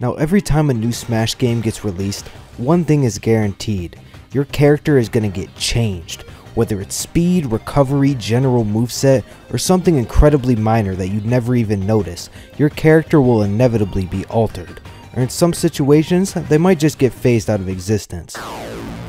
Now every time a new Smash game gets released, one thing is guaranteed: your character is going to get changed. Whether it's speed, recovery, general moveset, or something incredibly minor that you'd never even notice, your character will inevitably be altered. Or in some situations, they might just get phased out of existence.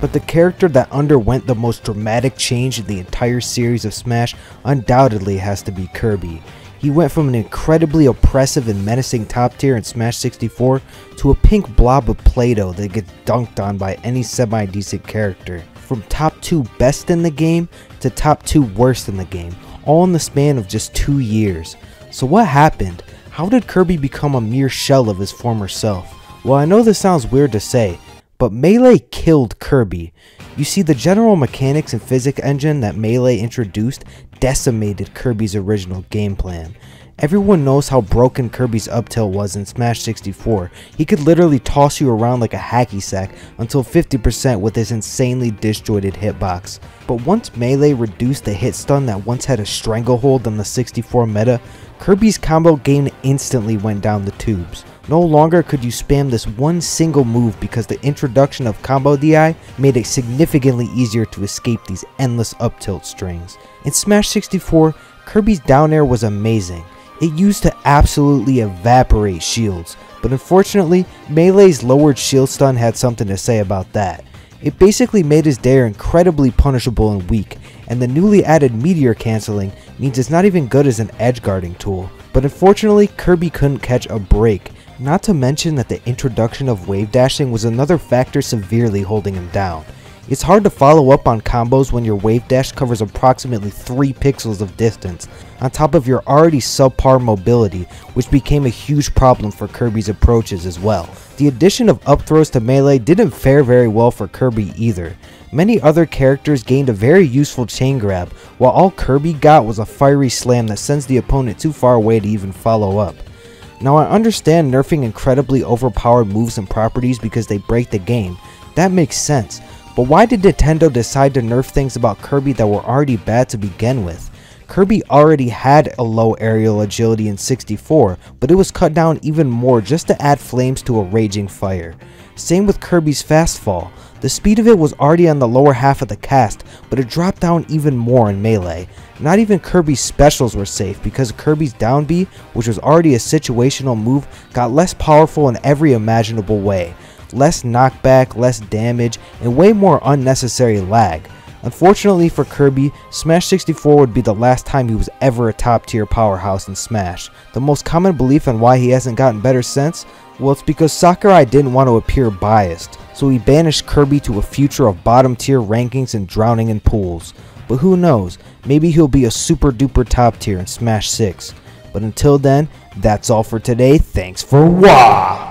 But the character that underwent the most dramatic change in the entire series of Smash undoubtedly has to be Kirby. He went from an incredibly oppressive and menacing top tier in Smash 64 to a pink blob of Play-Doh that gets dunked on by any semi-decent character. From top 2 best in the game to top 2 worst in the game, all in the span of just 2 years. So what happened? How did Kirby become a mere shell of his former self? Well, I know this sounds weird to say, but Melee killed Kirby. You see, the general mechanics and physics engine that Melee introduced decimated Kirby's original game plan. Everyone knows how broken Kirby's up tilt was in Smash 64. He could literally toss you around like a hacky sack until 50% with his insanely disjointed hitbox. But once Melee reduced the hit stun that once had a stranglehold on the 64 meta, Kirby's combo game instantly went down the tubes. No longer could you spam this one single move because the introduction of Combo DI made it significantly easier to escape these endless up tilt strings. In Smash 64, Kirby's down air was amazing. It used to absolutely evaporate shields, but unfortunately, Melee's lowered shield stun had something to say about that. It basically made his dair incredibly punishable and weak, and the newly added meteor cancelling means it's not even good as an edge guarding tool. But unfortunately, Kirby couldn't catch a break, not to mention that the introduction of wave dashing was another factor severely holding him down. It's hard to follow up on combos when your wave dash covers approximately 3 pixels of distance, on top of your already subpar mobility, which became a huge problem for Kirby's approaches as well. The addition of up throws to Melee didn't fare very well for Kirby either. Many other characters gained a very useful chain grab, while all Kirby got was a fiery slam that sends the opponent too far away to even follow up. Now I understand nerfing incredibly overpowered moves and properties because they break the game. That makes sense. But why did Nintendo decide to nerf things about Kirby that were already bad to begin with? Kirby already had a low aerial agility in 64, but it was cut down even more just to add flames to a raging fire. Same with Kirby's fast fall. The speed of it was already on the lower half of the cast, but it dropped down even more in Melee. Not even Kirby's specials were safe because Kirby's down B, which was already a situational move, got less powerful in every imaginable way. Less knockback, less damage, and way more unnecessary lag. Unfortunately for Kirby, Smash 64 would be the last time he was ever a top tier powerhouse in Smash. The most common belief on why he hasn't gotten better since? Well, it's because Sakurai didn't want to appear biased, so he banished Kirby to a future of bottom tier rankings and drowning in pools. But who knows, maybe he'll be a super duper top tier in Smash 6. But until then, that's all for today. Thanks for watching.